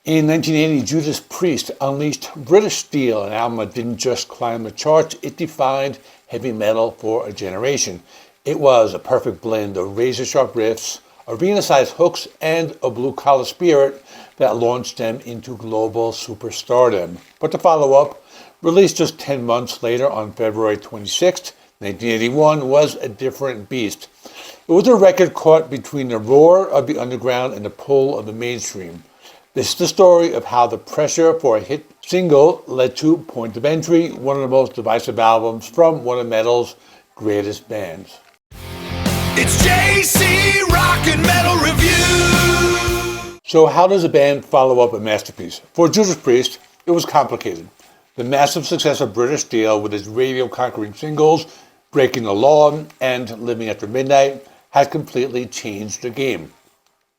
In 1980, Judas Priest unleashed British Steel, an album that didn't just climb the charts, it defined heavy metal for a generation. It was a perfect blend of razor-sharp riffs, arena-sized hooks, and a blue-collar spirit that launched them into global superstardom. But the follow-up, released just 10 months later on February 26, 1981, was a different beast. It was a record caught between the roar of the underground and the pull of the mainstream. This is the story of how the pressure for a hit single led to Point of Entry, one of the most divisive albums from one of metal's greatest bands. It's JC Rock and Metal Review! So how does a band follow up a masterpiece? For Judas Priest, it was complicated. The massive success of British Steel with its radio-conquering singles, Breaking the Law and Living After Midnight, had completely changed the game.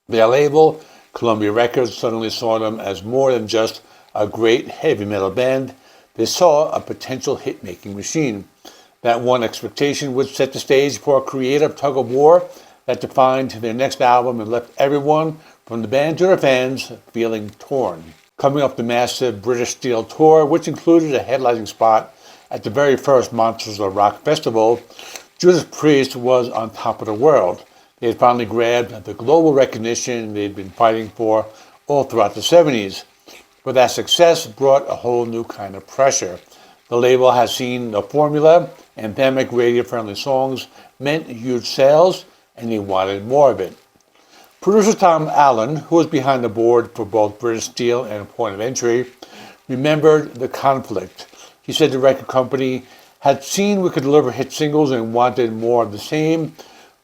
Their label, Columbia Records, suddenly saw them as more than just a great heavy metal band. They saw a potential hit-making machine. That one expectation would set the stage for a creative tug-of-war that defined their next album and left everyone, from the band to their fans, feeling torn. Coming off the massive British Steel tour, which included a headlining spot at the very first Monsters of Rock festival, Judas Priest was on top of the world. They had finally grabbed the global recognition they'd been fighting for all throughout the 70s. But that success brought a whole new kind of pressure. The label has seen the formula, anthemic radio-friendly songs meant huge sales, and they wanted more of it. Producer Tom Allen, who was behind the board for both British Steel and Point of Entry, remembered the conflict. He said the record company had seen we could deliver hit singles and wanted more of the same.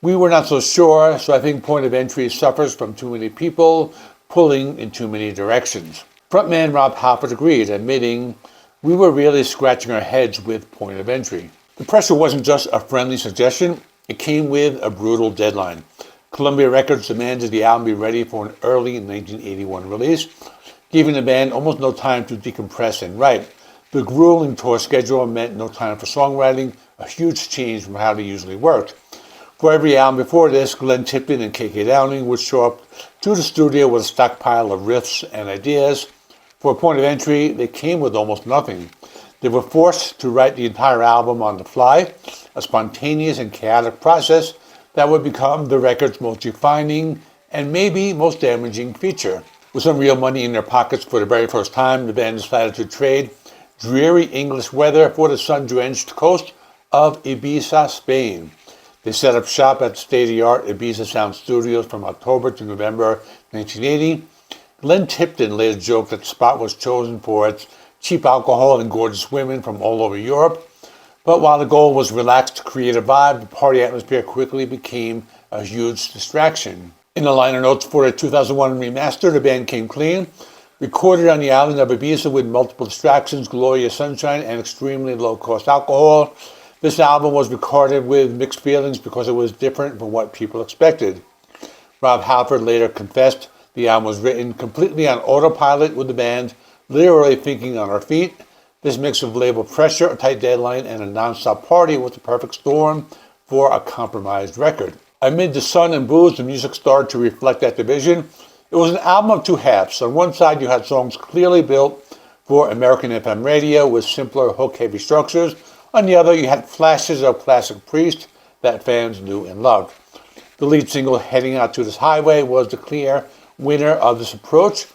We were not so sure, so I think Point of Entry suffers from too many people pulling in too many directions. Frontman Rob Halford agreed, admitting, "We were really scratching our heads with Point of Entry." The pressure wasn't just a friendly suggestion, it came with a brutal deadline. Columbia Records demanded the album be ready for an early 1981 release, giving the band almost no time to decompress and write. The grueling tour schedule meant no time for songwriting, a huge change from how they usually worked. For every album before this, Glenn Tipton and KK Downing would show up to the studio with a stockpile of riffs and ideas. For a Point of Entry, they came with almost nothing. They were forced to write the entire album on the fly, a spontaneous and chaotic process that would become the record's most defining and maybe most damaging feature. With some real money in their pockets for the very first time, the band decided to trade dreary English weather for the sun-drenched coast of Ibiza, Spain. They set up shop at the state-of-the-art Ibiza Sound Studios from October to November 1980. Glenn Tipton later joked that the spot was chosen for its cheap alcohol and gorgeous women from all over Europe. But while the goal was relaxed, creative vibe, the party atmosphere quickly became a huge distraction. In the liner notes for the 2001 remaster, the band came clean. Recorded on the island of Ibiza with multiple distractions, glorious sunshine, and extremely low-cost alcohol, this album was recorded with mixed feelings because it was different from what people expected. Rob Halford later confessed the album was written completely on autopilot, with the band literally thinking on our feet. This mix of label pressure, a tight deadline, and a non-stop party was the perfect storm for a compromised record. Amid the sun and booze, the music started to reflect that division. It was an album of two halves. On one side, you had songs clearly built for American FM radio with simpler hook-heavy structures. On the other, you had flashes of classic Priest that fans knew and loved. The lead single, Heading Out to This Highway, was the clear winner of this approach.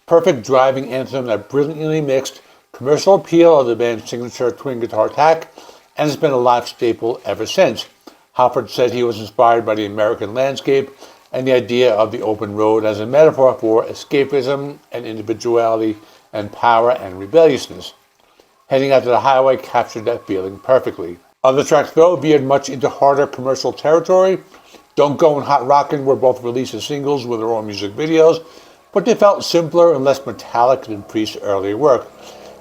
Perfect driving anthem that brilliantly mixed commercial appeal of the band's signature twin guitar attack, and has been a live staple ever since. Halford said he was inspired by the American landscape and the idea of the open road as a metaphor for escapism and individuality and power and rebelliousness. Heading Out to the Highway captured that feeling perfectly. Other tracks, though, veered much into harder commercial territory. Don't Go and Hot Rockin' were both released as singles with their own music videos, but they felt simpler and less metallic than Priest's earlier work.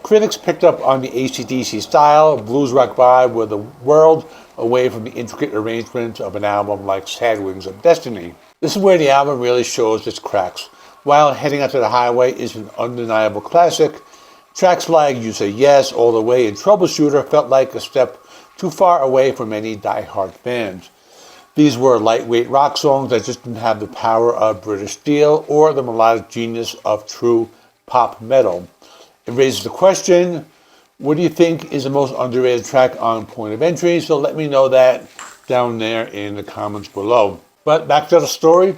Critics picked up on the AC/DC style, blues rock vibe with the world away from the intricate arrangements of an album like Sad Wings of Destiny. This is where the album really shows its cracks. While Heading Out to the Highway is an undeniable classic, tracks like You Say Yes, All the Way, and Troubleshooter felt like a step too far away for many die-hard fans. These were lightweight rock songs that just didn't have the power of British Steel or the melodic genius of true pop metal. It raises the question, what do you think is the most underrated track on Point of Entry? So let me know that down there in the comments below. But back to the story.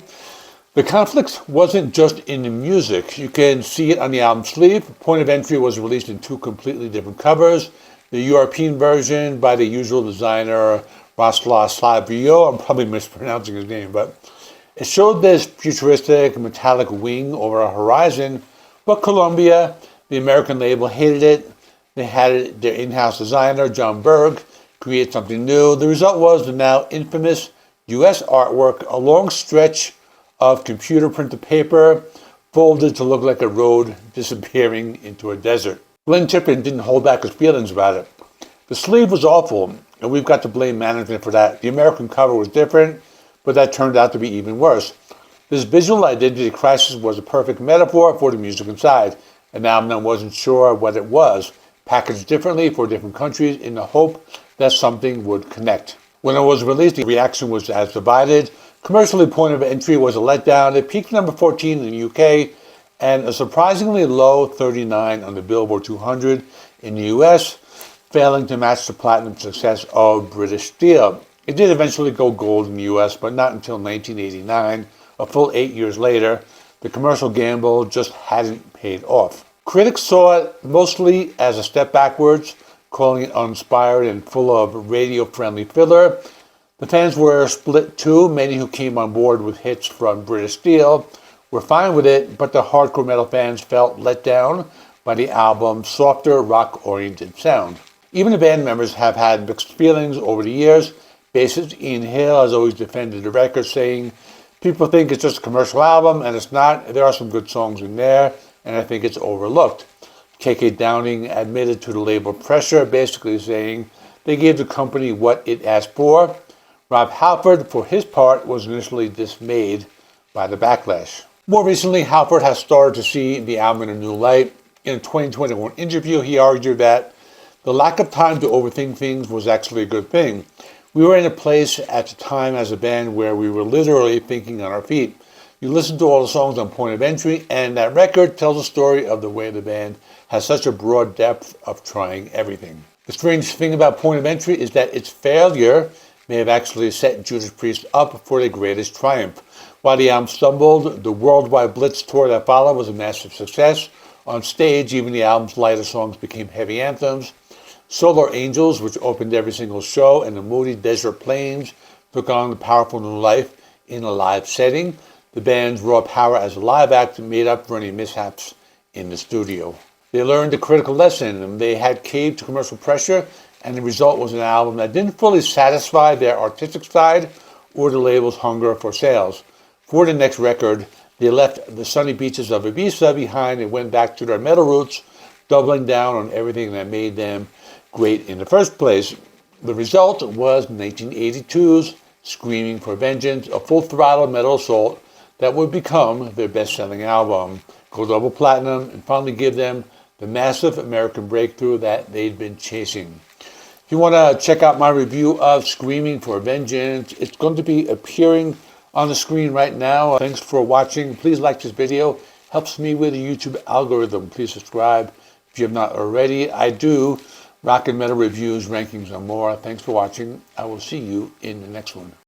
The conflict wasn't just in the music. You can see it on the album sleeve. Point of Entry was released in two completely different covers. The European version by the usual designer Raslav Slavio. I'm probably mispronouncing his name, but it showed this futuristic metallic wing over a horizon. But Columbia, the American label, hated it. They had their in-house designer, John Berg, create something new. The result was the now infamous U.S. artwork, a long stretch of computer printed paper folded to look like a road disappearing into a desert. Glenn Tippin didn't hold back his feelings about it. The sleeve was awful, and we've got to blame management for that. The American cover was different, but that turned out to be even worse. This visual identity crisis was a perfect metaphor for the music inside. An album that wasn't sure what it was, packaged differently for different countries in the hope that something would connect. When it was released, the reaction was as divided. Commercially, Point of Entry was a letdown. It peaked number 14 in the UK and a surprisingly low 39 on the Billboard 200 in the US, failing to match the platinum success of British Steel. It did eventually go gold in the US, but not until 1989, a full 8 years later. The commercial gamble just hadn't paid off. Critics saw it mostly as a step backwards, calling it uninspired and full of radio-friendly filler. The fans were split too. Many who came on board with hits from British Steel were fine with it, but the hardcore metal fans felt let down by the album's softer, rock-oriented sound. Even the band members have had mixed feelings over the years. Bassist Ian Hill has always defended the record, saying, "People think it's just a commercial album, and it's not. There are some good songs in there, and I think it's overlooked." KK Downing admitted to the label pressure, basically saying they gave the company what it asked for. Rob Halford, for his part, was initially dismayed by the backlash. More recently, Halford has started to see the album in a new light. In a 2021 interview, he argued that the lack of time to overthink things was actually a good thing. We were in a place at the time as a band where we were literally thinking on our feet. You listen to all the songs on Point of Entry, and that record tells a story of the way the band has such a broad depth of trying everything. The strange thing about Point of Entry is that its failure may have actually set Judas Priest up for their greatest triumph. While the album stumbled, the worldwide Blitz tour that followed was a massive success. On stage, even the album's lighter songs became heavy anthems. Solar Angels, which opened every single show, and the moody Desert Plains took on the powerful new life in a live setting. The band's raw power as a live act made up for any mishaps in the studio. They learned a critical lesson, and they had caved to commercial pressure, and the result was an album that didn't fully satisfy their artistic side or the label's hunger for sales. For the next record, they left the sunny beaches of Ibiza behind and went back to their metal roots, doubling down on everything that made them great in the first place. The result was 1982's Screaming for Vengeance, a full-throttle metal assault that would become their best-selling album, go double platinum, and finally give them the massive American breakthrough that they'd been chasing. If you want to check out my review of Screaming for Vengeance, it's going to be appearing on the screen right now. Thanks for watching. Please like this video. Helps me with the YouTube algorithm. Please subscribe if you have not already. I do rock and metal reviews, rankings, and more. Thanks for watching. I will see you in the next one.